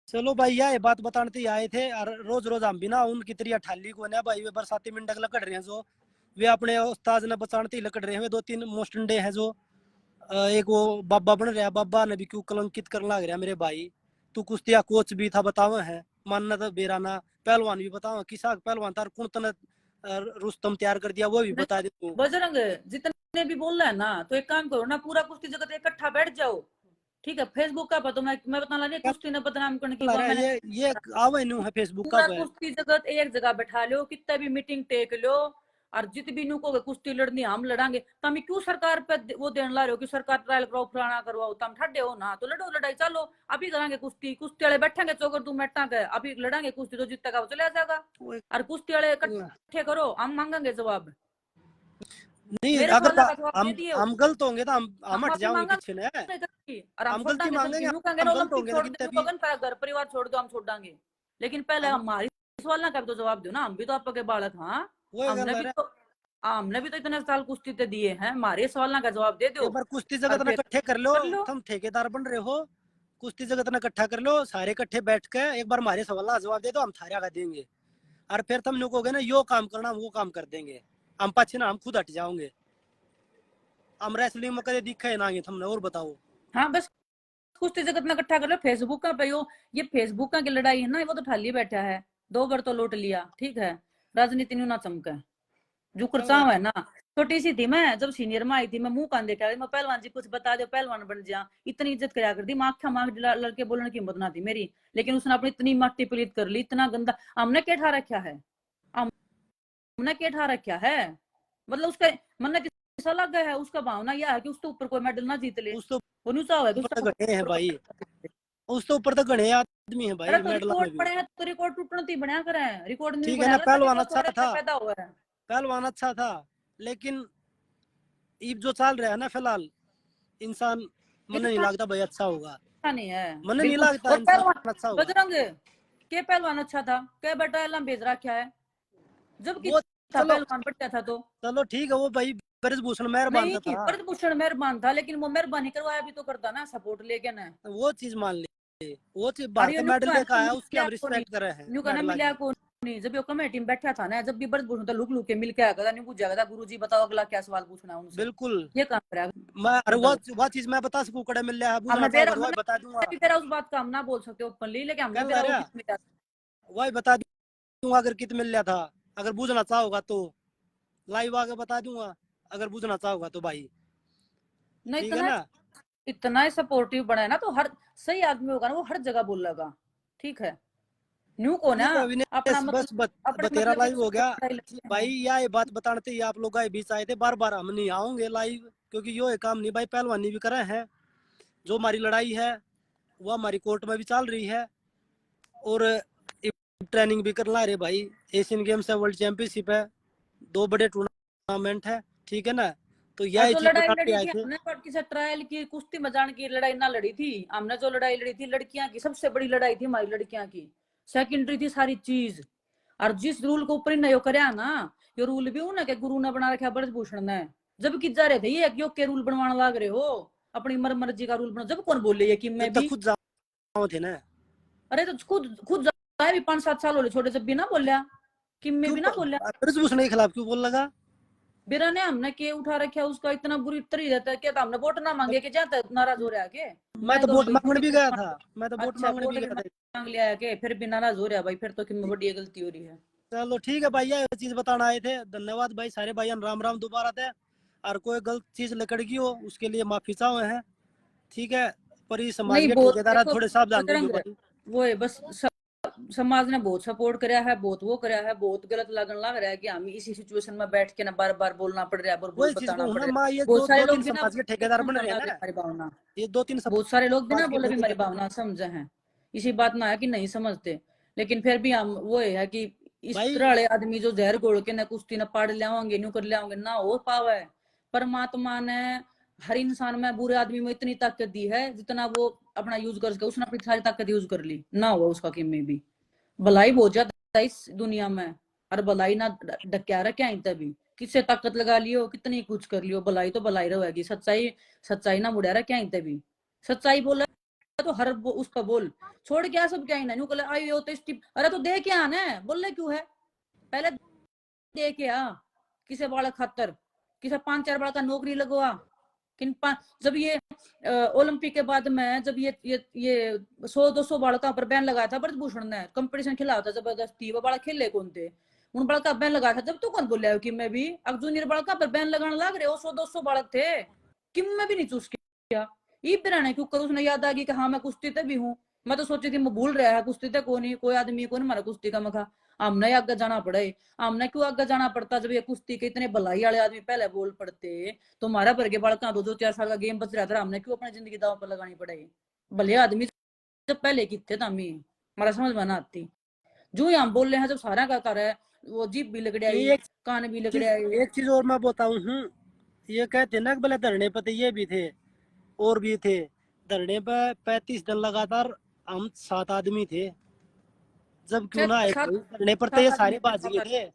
[SPEAKER 1] चलो भाई ये बात बताने आए थे, और रोज रोज हम भी ना उनकी तरह ठाली को ना भाई, वे बरसाती मिंडक लकड़ रहे हैं जो, वे अपने उस्ताद ने बचाने लकड़ रहे हैं, वे 2-3 मोस्टंडे हैं जो, एक वो बाबा बन रहा है, बाबा ने भी क्यों कलंकित करने लग रहा है मेरे भाई। तू कुश्तिया कोच भी था बतावा है, मानना तो बेराना पहलवान भी बतावा, किसा पहलवान तार कुण तने रुस्तम तैयार कर दिया वो भी बता दे तू।
[SPEAKER 2] बजरंग जितने भी बोल रहे हैं ना, तो एक काम करो ना, पूरा कुश्ती जगत इकट्ठा बैठ जाओ, ठीक है, फेसबुक का तो मैं बताने लगी कुश्ती ने बदनाम करने की
[SPEAKER 1] अरे
[SPEAKER 2] मैंने,
[SPEAKER 1] ये आवे न्यू है फेसबुक का
[SPEAKER 2] पूरा
[SPEAKER 1] पे।
[SPEAKER 2] कुश्ती जगत एक जगह बैठा लो, कितना भी मीटिंग टेक लो, और जित भी नु को कुश्ती लड़नी हम लड़ांगे, तम क्यों सरकार पे वो देने ला रहे हो कि सरकार ट्रायल कराओ फलाना करवाओ, तम ठड्डे हो ना, तो लड़ो लड़ाई, चलो अभी करेंगे कुश्ती, कुश्ती वाले बैठेंगे चौकर तू मैटा के, अभी लड़ांगे कुश्ती, तो जीतेगा वो चला जाएगा, और कुश्ती वाले इकट्ठे करो, हम मांगेंगे जवाब,
[SPEAKER 1] नहीं,
[SPEAKER 2] मेरे
[SPEAKER 1] अगर
[SPEAKER 2] सवाल का जवाब दे दिए,
[SPEAKER 1] हम गलत होंगे तो हम
[SPEAKER 2] हम
[SPEAKER 1] हट
[SPEAKER 2] माफी
[SPEAKER 1] जाओगे
[SPEAKER 2] मांगा
[SPEAKER 1] पीछे ने,
[SPEAKER 2] और हम
[SPEAKER 1] हम
[SPEAKER 2] छोड़
[SPEAKER 1] गलती
[SPEAKER 2] देंगे सब,
[SPEAKER 1] मांगेंगे,
[SPEAKER 2] यूं कहेंगे ना
[SPEAKER 1] हम गलत
[SPEAKER 2] ओलंपिक
[SPEAKER 1] होंगे ना
[SPEAKER 2] छोड़ दो,
[SPEAKER 1] कितने
[SPEAKER 2] यूं
[SPEAKER 1] भी।
[SPEAKER 2] कहेंगे ना घर परिवार छोड़ दो, हम छोड़ देंगे, लेकिन पहले
[SPEAKER 1] हम
[SPEAKER 2] हमारी सवाल का भी तो जवाब दो ना, हम भी तो आपके बालक, हाँ
[SPEAKER 1] वो गल है,
[SPEAKER 2] हमने भी तो इतने साल कुश्ती ते दिए हैं, हमारे सवाल का जवाब दे दो,
[SPEAKER 1] एक बार कुश्ती
[SPEAKER 2] और
[SPEAKER 1] जगत ने
[SPEAKER 2] फिर
[SPEAKER 1] इकट्ठे कर लो,
[SPEAKER 2] कर लो।
[SPEAKER 1] तुम ठेकेदार बन रहे हो, कुश्ती जगत ने इकट्ठा कर लो, सारे इकट्ठे बैठ के एक बार हमारे सवाल का जवाब दे दो, हम थारे आगे देंगे, और फिर तुम लोग कहोगे ना यो काम करना, हम वो काम कर देंगे, हम पाछे ना हम खुद हट जाओगे, हम रेसलिंग में कदे दिखा ना तुमने, और बताओ।
[SPEAKER 2] हाँ बस कुश्ती जगत में इकट्ठा कर लो, फेसबुक का पे ये फेसबुक का की लड़ाई है ना, वो तो ठाली बैठा है, 2 बार तो लौट लिया, ठीक है, राजनीति न्यू ना चमके, जो
[SPEAKER 1] चलो
[SPEAKER 2] खर्चाव है ना, छोटी सी थी मैं जब सीनियर में आई थी, मैं मुंह कान देखा मैं पहलवान जी कुछ बता दो पहलवान बन जा, इतनी इज्जत कराया कर दी, माखा माख लड़के बोलने की हिम्मत ना थी मेरी, लेकिन उसने अपनी इतनी मट्टी पलीत कर ली, इतना गंदा, हमने क्या ठा रखा है, हमने क्या ठा रखा है, मतलब उसका मन ने किसा लग गया है, उसका भावना यह है कि उसके ऊपर कोई मेडल ना जीत ले,
[SPEAKER 1] उस तो
[SPEAKER 2] वो न्यू चाह है कि
[SPEAKER 1] ऊपर
[SPEAKER 2] उसका
[SPEAKER 1] तो घने हैं भाई,
[SPEAKER 2] ऊपर,
[SPEAKER 1] उस तो ऊपर तो घने आदमी है
[SPEAKER 2] अरे
[SPEAKER 1] भाई
[SPEAKER 2] तो
[SPEAKER 1] मेडल में
[SPEAKER 2] रिकॉर्ड
[SPEAKER 1] भी।
[SPEAKER 2] पड़े हैं तो रिकॉर्ड टूटना थी, बनाया करे रिकॉर्ड नहीं
[SPEAKER 1] ठीक है ना,
[SPEAKER 2] बनाया, तेरे
[SPEAKER 1] पहलवान
[SPEAKER 2] को
[SPEAKER 1] अच्छा
[SPEAKER 2] थोड़े
[SPEAKER 1] था,
[SPEAKER 2] पैदा हुआ है,
[SPEAKER 1] पहलवान अच्छा था, लेकिन अब जो चल रहा है ना फिलहाल, इंसान मन नहीं
[SPEAKER 2] इतना
[SPEAKER 1] लगता भाई अच्छा होगा,
[SPEAKER 2] अच्छा नहीं है
[SPEAKER 1] मन नहीं
[SPEAKER 2] बिल्कुल।
[SPEAKER 1] लगता
[SPEAKER 2] और पहलवान
[SPEAKER 1] इंसान अच्छा होगा।
[SPEAKER 2] बजरंग के पहलवान अच्छा था, क्या बेटा एलम भेज रखा है जबकि
[SPEAKER 1] वो
[SPEAKER 2] था
[SPEAKER 1] चलो,
[SPEAKER 2] पहलवान बढ़िया था तो।
[SPEAKER 1] चलो ठीक है, वो भाई ब्रजभूषण मेहरबान
[SPEAKER 2] नहीं
[SPEAKER 1] था,
[SPEAKER 2] ब्रजभूषण मेहरबान था, लेकिन वो मेहरबानी करवाया भी तो करता ना सपोर्ट लेके ना।
[SPEAKER 1] वो चीज मान ली, वो चीज
[SPEAKER 2] और
[SPEAKER 1] भारत
[SPEAKER 2] ये
[SPEAKER 1] का
[SPEAKER 2] न्यू
[SPEAKER 1] मेडल
[SPEAKER 2] का है
[SPEAKER 1] लेकर
[SPEAKER 2] ना
[SPEAKER 1] आया, उसकी
[SPEAKER 2] मिला
[SPEAKER 1] हम
[SPEAKER 2] को नहीं,
[SPEAKER 1] रिस्पेक्ट कर रहे हैं
[SPEAKER 2] न्यू का ना
[SPEAKER 1] मेडल
[SPEAKER 2] मिला
[SPEAKER 1] की।
[SPEAKER 2] को नहीं। जब ये कमेटी में बैठा था ना, जब भी ब्रजभूषण था लुक लुक के मिल के आया था, न्यू पूछ जाएगा गुरु जी बताओ अगला क्या सवाल पूछना है उनसे।
[SPEAKER 1] बिल्कुल।
[SPEAKER 2] ये काम करा
[SPEAKER 1] मैं अरे
[SPEAKER 2] बताओ।
[SPEAKER 1] वो चीज मैं बता सकूं, कड़े मिल रहा है,
[SPEAKER 2] हमने
[SPEAKER 1] पूछना
[SPEAKER 2] बेरा
[SPEAKER 1] चाहोगे तो वही
[SPEAKER 2] हमने
[SPEAKER 1] बता दूंगा।
[SPEAKER 2] भी बेरा उस बात का हम ना बोल सकते ओपनली, लेकिन हमने
[SPEAKER 1] कल
[SPEAKER 2] बेरा वो
[SPEAKER 1] रहा
[SPEAKER 2] किस मिला।
[SPEAKER 1] वही बता दूंगा, अगर कित मिल रहा था, अगर पूछना चाहोगा तो लाइव आके बता दूंगा, अगर पूछना चाहोगा तो भाई।
[SPEAKER 2] नहीं
[SPEAKER 1] ठीक है
[SPEAKER 2] इतना
[SPEAKER 1] ना।
[SPEAKER 2] इतना ही सपोर्टिव बना है ना, तो हर सही आदमी होगा ना वो हर जगह बोलेगा। ठीक है। न्यू को ना
[SPEAKER 1] ठीक है
[SPEAKER 2] अपना
[SPEAKER 1] विनेश,
[SPEAKER 2] मतलब
[SPEAKER 1] बस
[SPEAKER 2] अपने
[SPEAKER 1] तेरा
[SPEAKER 2] मतलब के
[SPEAKER 1] लाइव हो गया।
[SPEAKER 2] support लगते
[SPEAKER 1] भाई
[SPEAKER 2] हैं।
[SPEAKER 1] ये बात बताते ही आप लोग आए बीच आए थे, बार बार हम नहीं आऊंगे लाइव, क्योंकि यो एक काम नहीं भाई, पहलवानी भी करे हैं, जो हमारी लड़ाई है वो हमारी कोर्ट में भी चल रही है, और ट्रेनिंग भी कर ला रहे भाई। एशियन गेम्स है, वर्ल्ड चैंपियनशिप है, दो बड़े टूर्नामेंट है, ठीक है ना। तो
[SPEAKER 2] और
[SPEAKER 1] यही
[SPEAKER 2] जो
[SPEAKER 1] चीज
[SPEAKER 2] लड़ाई
[SPEAKER 1] बताते
[SPEAKER 2] लड़ी
[SPEAKER 1] आए
[SPEAKER 2] थी
[SPEAKER 1] थे।
[SPEAKER 2] हमने पटकी से ट्रायल की कुश्ती मैदान की लड़ाई ना लड़ी थी हमने, जो लड़ाई लड़ी थी लड़कियां की सबसे बड़ी लड़ाई थी हमारी लड़कियां की। सेकेंडरी थी सारी चीज। और जिस रूल को ऊपर नयो करया ना, ये रूल भी उन्हें के गुरु ने बना रखा ब्रजभूषण ने। जब कि जा रहे थे ये योग के रूल बनवाने लाग रहे हो, अपनी मर्जी का रूल बना, जब कौन बोले ये कि मैं
[SPEAKER 1] जब तक
[SPEAKER 2] भी।
[SPEAKER 1] खुद जाओ थे ना।
[SPEAKER 2] अरे तो खुद खुद जाए भी 5-7 साल होले छोटे, जब भी ना बोलिया कि मैं
[SPEAKER 1] क्यों
[SPEAKER 2] भी ना बोलिया।
[SPEAKER 1] ब्रजभूषण के खिलाफ क्यों बोल लगा?
[SPEAKER 2] बिरा ने हमने के उठा रखा उसका इतना बुरी तरह रहता है क्या, तो हमने वोट ना मांगे कि जाता नाराज हो रहा है के।
[SPEAKER 1] मैं
[SPEAKER 2] मैं
[SPEAKER 1] तो
[SPEAKER 2] तो
[SPEAKER 1] वोट
[SPEAKER 2] भाई
[SPEAKER 1] मांगने भी गया था, मैं तो वोट
[SPEAKER 2] अच्छा
[SPEAKER 1] मांगने
[SPEAKER 2] वोट
[SPEAKER 1] भी
[SPEAKER 2] भी
[SPEAKER 1] गया था।
[SPEAKER 2] मांग लिया है के, फिर भी नाराज हो रहा है भाई, फिर तो कि बड़ी गलती हो रही है।
[SPEAKER 1] चलो ठीक है भाई, ये चीज बताना आए थे, धन्यवाद भाई सारे भाई, राम राम दोबारा थे। और कोई गलत चीज लकड़ गई हो उसके लिए माफी चाहो है, ठीक है। पर ये समाज
[SPEAKER 2] नहीं
[SPEAKER 1] के
[SPEAKER 2] बहुत
[SPEAKER 1] ठेकेदार
[SPEAKER 2] देखो
[SPEAKER 1] थोड़े सावधान रहियो
[SPEAKER 2] बजरंग
[SPEAKER 1] भाई।
[SPEAKER 2] वो है बस समाज ने बहुत सपोर्ट कराया है, बहुत वो कराया है, बहुत गलत लगन लग रहा है कि हम इसी सिचुएशन में बैठ के ना बार बार बोलना पड़ रहा है और बहुत
[SPEAKER 1] वही चीज
[SPEAKER 2] बताना
[SPEAKER 1] को
[SPEAKER 2] पड़
[SPEAKER 1] ना
[SPEAKER 2] रहा
[SPEAKER 1] माँ,
[SPEAKER 2] है।
[SPEAKER 1] ये
[SPEAKER 2] बहुत सारे
[SPEAKER 1] दो तीन
[SPEAKER 2] लोग बिना
[SPEAKER 1] समाज के ठेकेदार बन
[SPEAKER 2] समझ
[SPEAKER 1] रहे हैं
[SPEAKER 2] लग रहे
[SPEAKER 1] ना,
[SPEAKER 2] हमारी भावना।
[SPEAKER 1] ये दो तीन
[SPEAKER 2] बहुत सारे लोग बिना
[SPEAKER 1] समाज के
[SPEAKER 2] बोले भी हमारी
[SPEAKER 1] ठेकेदार।
[SPEAKER 2] भावना समझे हैं। इसी बात ना है कि नहीं समझते, लेकिन फिर भी हम वो है कि इस
[SPEAKER 1] भाई
[SPEAKER 2] तरह वाले आदमी जो जहर घोल के न कुश्ती न पाड़ लियाओगे न्यू कर लियाओगे ना हो पावे। परमात्मा ने हर इंसान में बुरे आदमी में इतनी ताकत दी है जितना वो अपना यूज कर सके, उसने अपनी सारी ताकत यूज कर ली ना हुआ उसका किमी भी। भलाई बहुत ज्यादा है इस दुनिया में, और भलाई ना डक्या रखे आई तभी किससे ताकत लगा लियो कितनी कुछ कर लियो, भलाई तो भलाई रहेगी। सच्चाई सच्चाई ना मुड़िया रखे आई तभी। सच्चाई बोल तो हर उसका बोल छोड़ क्या सब क्या ही ना न्यू कल आई हो तो अरे तो दे क्या आना है बोल रहे क्यों है। पहले दे के आ किसे बालक खातर, किसे 5-4 बालक का नौकरी लगवा। जब ये ओलंपिक के बाद में जब ये 100-200 बालक पर बैन लगाया था ब्रजभूषण ने, कंपटीशन खिलाया था जबरदस्ती, वो बालक खेले कौन थे, उन बालक का बैन लगाया था। जब तो कौन बोलिया कि मैं भी अब जूनियर बालक पर बैन लगाने लग रहे हो, 100-200 बालक थे कि मैं भी नहीं चूस किया। ये बिराने क्यों कर उसने याद आ गई कि हाँ मैं कुश्ती ते भी हूँ। मैं तो सोची थी मैं भूल रहा है कुश्ती ते कौन ही कोई आदमी कौन हमारा कुश्ती का मखा। हमने आगे जाना पड़े, हमने क्यों आगे जाना पड़ता जब ये कुश्ती के इतने भलाई वाले आदमी पहले बोल पड़ते। तो हमारा भर के बालका 2-4 साल का गेम बच रहा था, हमने क्यों अपनी जिंदगी दाव पर लगानी पड़ेगी। भले आदमी जब पहले कितने तमी हमारा समझ में ना आती। जो हम बोल रहे हैं जब सारा का कर है, वो जीप भी लगड़ाई
[SPEAKER 1] एक
[SPEAKER 2] कान भी
[SPEAKER 1] चीज
[SPEAKER 2] लगड़ाई।
[SPEAKER 1] एक चीज और मैं बताऊं हूँ, ये कहते ना कि भले धरने पे तो ये भी थे और भी थे, धरने पे 35 दिन लगातार हम 7 आदमी थे, जब क्यों
[SPEAKER 2] शायद
[SPEAKER 1] ना आए
[SPEAKER 2] सात
[SPEAKER 1] कोई, धरने पर तो ये
[SPEAKER 2] सात आदमी
[SPEAKER 1] सारे बाज गए थे,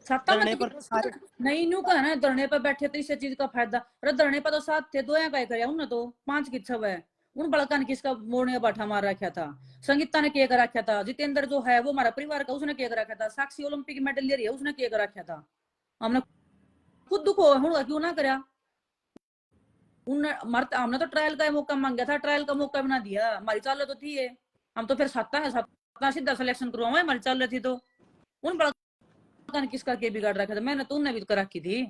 [SPEAKER 2] छाता में
[SPEAKER 1] धरने पर तो
[SPEAKER 2] तो
[SPEAKER 1] सारे।
[SPEAKER 2] नहीं न्यू का है ना, धरने पर बैठे तो इस चीज का फायदा। अरे धरने पर तो 7 थे, 2 यहाँ का करे उन तो 5 की छव है। उन बड़का ने किसका मोड़ने का बाठा मार रखा था, संगीता ने केक रखा था, जितेंद्र जो है वो हमारा परिवार का उसने केक रखा था, साक्षी ओलंपिक मेडल ले रही है उसने केक रखा था। हमने खुद दुख होगा क्यों ना करा। हमने तो ट्रायल का मौका मांगा था, ट्रायल का मौका बना दिया, हमारी चाल तो थी ये। हम तो फिर सत्ता सीधा सिलेक्शन करवाओ हमारी चाल रही थी तो। उन बड़का ने किसका के बिगाड़ रखा था, मैंने तो उन्हें भी कर रखी थी,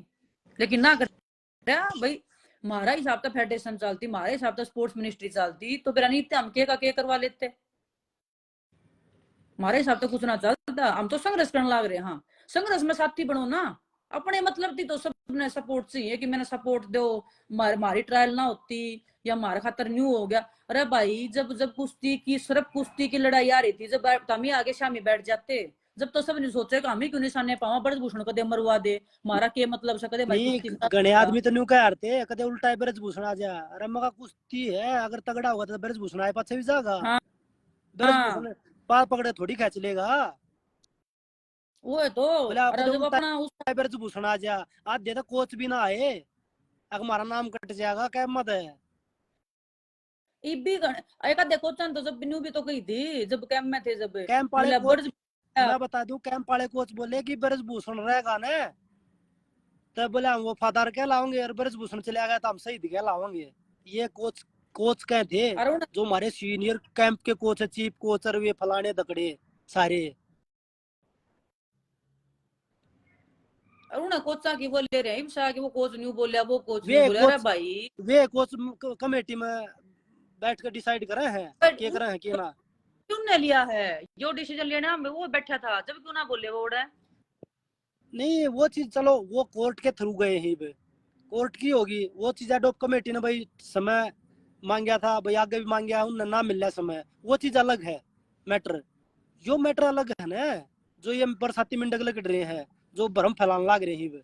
[SPEAKER 2] लेकिन ना कर भाई। हमारा हिसाब तो फेडरेशन चलती, हमारे हिसाब तो स्पोर्ट्स मिनिस्ट्री चलती, तो फिर अनित्य हम के का के करवा लेते। हमारे हिसाब तो कुछ ना चलता, हम तो संघर्ष करने लग रहे हैं। हाँ संघर्ष में साथी बनो ना, अपने मतलब थी तो सबने सपोर्ट चाहिए कि मैंने सपोर्ट दो, हमारी ट्रायल ना होती या हमारा खातर न्यू हो गया। अरे भाई जब जब कुश्ती की सिर्फ कुश्ती की लड़ाई आ रही थी, जब तमी आगे शामी बैठ जाते जब तो सब नहीं सोचे कि हम ही क्यों निशाने पावा ब्रजभूषण कदे मरवा दे, मारा के मतलब से कदे भाई
[SPEAKER 1] नहीं
[SPEAKER 2] कुश्ती
[SPEAKER 1] गणे
[SPEAKER 2] का।
[SPEAKER 1] आदमी तो न्यू कह रहे कदे उल्टा है ब्रजभूषण आ जा। अरे मगा कुश्ती है, अगर तगड़ा होगा तो ब्रजभूषण आए पाछे भी जागा।
[SPEAKER 2] हाँ हाँ,
[SPEAKER 1] ब्रजभूषण पाल पकड़े थोड़ी खेच लेगा।
[SPEAKER 2] वो है तो।
[SPEAKER 1] बोले आप
[SPEAKER 2] अरे
[SPEAKER 1] तो
[SPEAKER 2] जब
[SPEAKER 1] उल्टा
[SPEAKER 2] अपना उस
[SPEAKER 1] है ब्रजभूषण आ जा। आज दे तो कोच भी ना आए, अगर हमारा नाम कट जाएगा क्या मत है।
[SPEAKER 2] इबी एक देखो चंद तो जब बिनू भी तो गई थी जब कैंप में थे, जब
[SPEAKER 1] कैंप वाले
[SPEAKER 2] बोले
[SPEAKER 1] कोच,
[SPEAKER 2] ब्रज।
[SPEAKER 1] मैं बता दूं कैंप वाले कोच बोले कि ब्रजभूषण रहेगा ना, तब बोले हम वफादार क्या लाओगे, और ब्रजभूषण चले गया तो हम शहीद क्या लाओगे। ये कोच कोच कहे थे
[SPEAKER 2] अरुण
[SPEAKER 1] जो हमारे सीनियर कैंप के कोच है, चीफ कोच और वे फलाने दकड़े सारे।
[SPEAKER 2] अरुण कोचा की बोले रहे हिमसा कि वो कोच न्यू बोलिया, वो कोच न्यू
[SPEAKER 1] वे
[SPEAKER 2] बोलिया। अरे
[SPEAKER 1] कोच
[SPEAKER 2] भाई
[SPEAKER 1] वे कोच कमेटी में बैठ कर डिसाइड करे हैं
[SPEAKER 2] पर
[SPEAKER 1] क्या करे हैं कि ना।
[SPEAKER 2] क्यों ने लिया है जो डिसीजन लेना में, वो बैठा था जब क्यों ना बोले वो उड़ा।
[SPEAKER 1] नहीं वो चीज चलो वो कोर्ट के थ्रू गए ही, कोर्ट की होगी वो चीज। एडोप कमेटी ने भाई समय मांगा था भाई, आगे भी मांगा उन्हें ना मिल रहा समय, वो चीज अलग है मैटर। जो मैटर अलग है ना, जो ये बरसाती मिंडक लग रहे हैं, जो भ्रम फैलाने लग रहे हैं,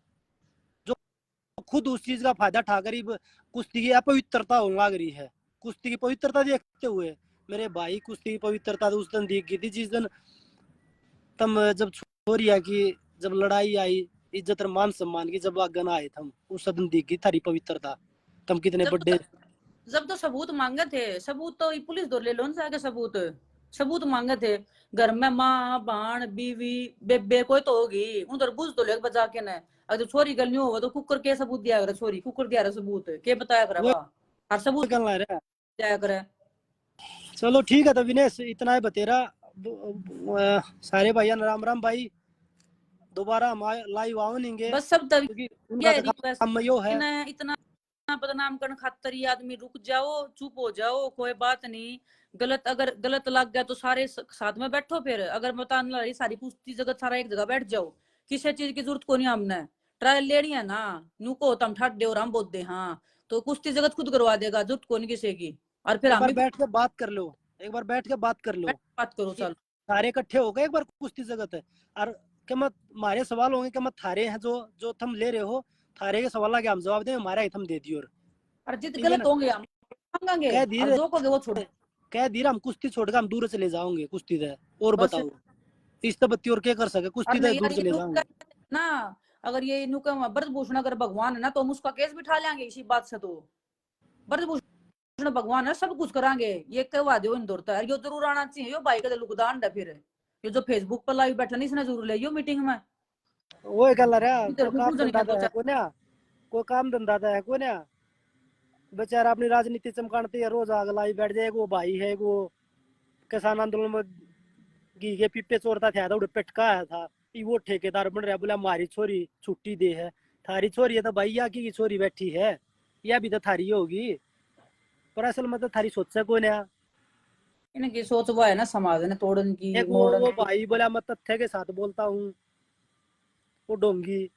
[SPEAKER 1] जो खुद उस चीज का फायदा उठाकर ही कुश्ती की अपवित्रता होने लग रही है। कुश्ती की पवित्रता देखते हुए मेरे भाई, कुश्ती की पवित्रता तो उस दिन दी थी जिस दिन तम जब छोरिया की जब लड़ाई आई, इज्जत और मान सम्मान की जब आगन आए थे, उस दिन दी थारी पवित्रता। तुम कितने
[SPEAKER 2] जब तो
[SPEAKER 1] बड़े।
[SPEAKER 2] जब तो सबूत मांगे थे, सबूत तो ये पुलिस दो ले लो ना आगे सबूत। सबूत मांगे थे घर में माँ बाण बीवी बेबे कोई तो होगी, उधर बुझ तो लेके बजा के न। अगर छोरी गल नहीं होगा तो कुकर के सबूत दिया करे, छोरी कुकर दिया रहा सबूत के बताया करे
[SPEAKER 1] वो
[SPEAKER 2] वाह। और सबूत
[SPEAKER 1] करना रहा।
[SPEAKER 2] दिया करे।
[SPEAKER 1] चलो ठीक है तो विनेश इतना है बतेरा। सारे भैया राम राम भाई, दोबारा हम लाइव आओगे
[SPEAKER 2] बस सब तब
[SPEAKER 1] क्योंकि उनका
[SPEAKER 2] ये
[SPEAKER 1] तो
[SPEAKER 2] रिक्वेस्ट
[SPEAKER 1] काम यो है।
[SPEAKER 2] इतना बदनाम करने खातर ये आदमी रुक जाओ, चुप हो जाओ, कोई बात नहीं। गलत अगर गलत लग गया तो सारे साथ में बैठो, फिर अगर बताने लगी सारी कुश्ती जगत सारा एक जगह बैठ जाओ। किसी चीज की जरूरत को नहीं हमने, ट्रायल लेनी है ना। नू को तुम ठाडे और हम बोलते हाँ, तो कुश्ती जगत खुद करवा देगा, जरूरत को नहीं किसी की। और फिर
[SPEAKER 1] एक
[SPEAKER 2] हम
[SPEAKER 1] बार
[SPEAKER 2] ही
[SPEAKER 1] बैठ के बात कर लो, एक बार बैठ के बात कर लो
[SPEAKER 2] बात करो
[SPEAKER 1] कि
[SPEAKER 2] चल।
[SPEAKER 1] सारे इकट्ठे हो गए एक बार कुश्ती जगत है। और क्या मत हमारे सवाल होंगे कि मत थारे हैं जो जो तुम ले रहे हो, थारे के सवाल के हम जवाब दें, हमारे ही तुम दे दियो।
[SPEAKER 2] और जिद
[SPEAKER 1] ठीक है
[SPEAKER 2] गलत
[SPEAKER 1] ना।
[SPEAKER 2] होंगे हम मांगेंगे,
[SPEAKER 1] कह
[SPEAKER 2] और
[SPEAKER 1] धीरे
[SPEAKER 2] जो कहोगे वो छोड़।
[SPEAKER 1] कह धीरे हम कुश्ती छोड़कर हम दूर चले जाओगे कुश्ती से। और
[SPEAKER 2] बस।
[SPEAKER 1] बताओ इस तो बत्ती और क्या कर सके,
[SPEAKER 2] और
[SPEAKER 1] कुश्ती से
[SPEAKER 2] नहीं यार
[SPEAKER 1] दूर
[SPEAKER 2] ये
[SPEAKER 1] चले
[SPEAKER 2] नुक
[SPEAKER 1] जाओगे।
[SPEAKER 2] ना, अगर ये नुक ब्रजभूषण अगर भगवान है ना तो हम उसका केस बिठा लेंगे इसी बात से। तो ब्रजभूषण भगवान है, सब कुछ करांगे। ये कहवा दो इन दौर तक यो जरूर आना चाहिए, यो भाई का लुकदान है। फिर ये जो फेसबुक पर लाइव बैठा नहीं इसने जरूर ले यो मीटिंग में।
[SPEAKER 1] वो गल रहा
[SPEAKER 2] तेरे
[SPEAKER 1] कोई
[SPEAKER 2] को
[SPEAKER 1] काम
[SPEAKER 2] पूछ नहीं
[SPEAKER 1] धंधा
[SPEAKER 2] है
[SPEAKER 1] तो है को ना, कोई काम धंधा तो है को ना। बेचारा अपनी राजनीति चमकाते है, रोज आग लाई बैठ जाए। वो भाई है वो किसान आंदोलन में घी के पीपे चोरता था तो पिटका आया था, वो ठेकेदार बन रहा। बोला हमारी छोरी छुट्टी दे है, थारी छोरी है तो भैया की छोरी बैठी है, यह भी तो थारी होगी। पर असल में तो थारी सोच को ना।
[SPEAKER 2] इनकी सोच वो है ना, समाज ने तोड़न की
[SPEAKER 1] एक
[SPEAKER 2] मोड़न
[SPEAKER 1] वो
[SPEAKER 2] की।
[SPEAKER 1] भाई बोला मैं तथ्य के साथ बोलता हूँ, वो डोंगी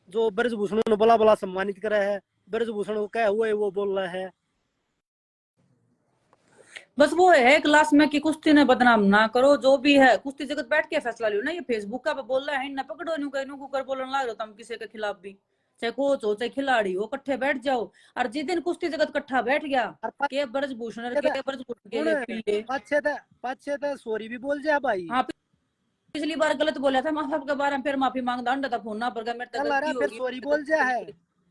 [SPEAKER 1] जो ब्रजभूषण ने बला बला सम्मानित करा है, ब्रजभूषण को क्या हुआ है वो बोल रहा है।
[SPEAKER 2] बस वो है क्लास में कि कुश्ती ने बदनाम ना करो, जो भी है कुश्ती जगत बैठ के फैसला लियो ना। ये फेसबुक का बोल रहा है ना, पकड़ो न्यू कहीं कुकर बोलने लग रहे हो तुम किसी के खिलाफ भी, चाहे कोच हो चाहे खिलाड़ी हो, इकट्ठे बैठ जाओ। और जिस दिन कुश्ती जगत इकट्ठा बैठ गया
[SPEAKER 1] और
[SPEAKER 2] के ब्रजभूषण
[SPEAKER 1] पाछे
[SPEAKER 2] के ब्रजभूषण के
[SPEAKER 1] उन
[SPEAKER 2] लिए पिल्ले।
[SPEAKER 1] पाछे तो सॉरी भी बोल जा भाई।
[SPEAKER 2] हाँ पिछली बार गलत बोला था, माँ बाप के बारे में फिर माफी मांगता अंडा था फोन ना पर मेरे तो
[SPEAKER 1] कल आ रहा
[SPEAKER 2] गलती
[SPEAKER 1] फिर
[SPEAKER 2] होगी।
[SPEAKER 1] सॉरी बोल जा है।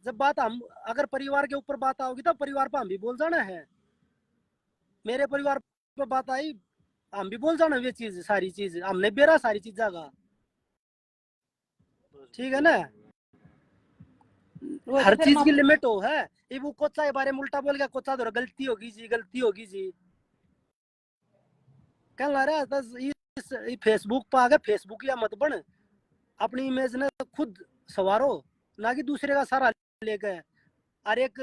[SPEAKER 1] जब बात हम अगर परिवार के ऊपर बात आओगी तो परिवार पर हम भी बोल जाना है। मेरे परिवार पर बात आई हम भी बोल जाना, ये चीज सारी चीज हमने बेरा सारी चीज का। ठीक है ना।
[SPEAKER 2] वो तो
[SPEAKER 1] हर
[SPEAKER 2] फिर
[SPEAKER 1] चीज की
[SPEAKER 2] माफी।
[SPEAKER 1] लिमिट हो है। ये वो कोचा के बारे में उल्टा बोल गया, कोचा तो गलती होगी जी, गलती होगी जी। कल आ रहा बस फेसबुक पर आ गए, फेसबुक या मत बन, अपनी इमेज ने खुद सवारो, ना कि दूसरे का सारा ले गए। और एक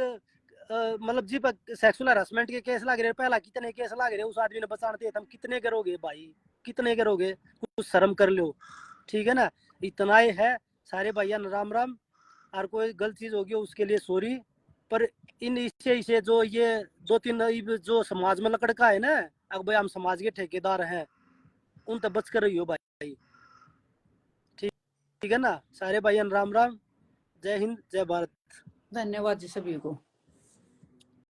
[SPEAKER 1] मतलब जी सेक्सुअल हरासमेंट के केस लग रहे, पहला कितने केस लग रहे उस आदमी ने बचाने थे, तुम कितने करोगे भाई, कितने करोगे, कुछ शर्म कर लो। ठीक है ना। इतना ही है। सारे भैया राम राम। और कोई गलत चीज होगी उसके लिए सॉरी। पर इन इससे इसे जो ये दो तीन जो समाज में लकड़का है ना, अब भाई हम समाज के ठेकेदार हैं, उन तक बच कर रहियो भाई। ठीक ठीक है ना, सारे भाइयों राम राम, जय हिंद जय भारत।
[SPEAKER 2] धन्यवाद जी सभी को।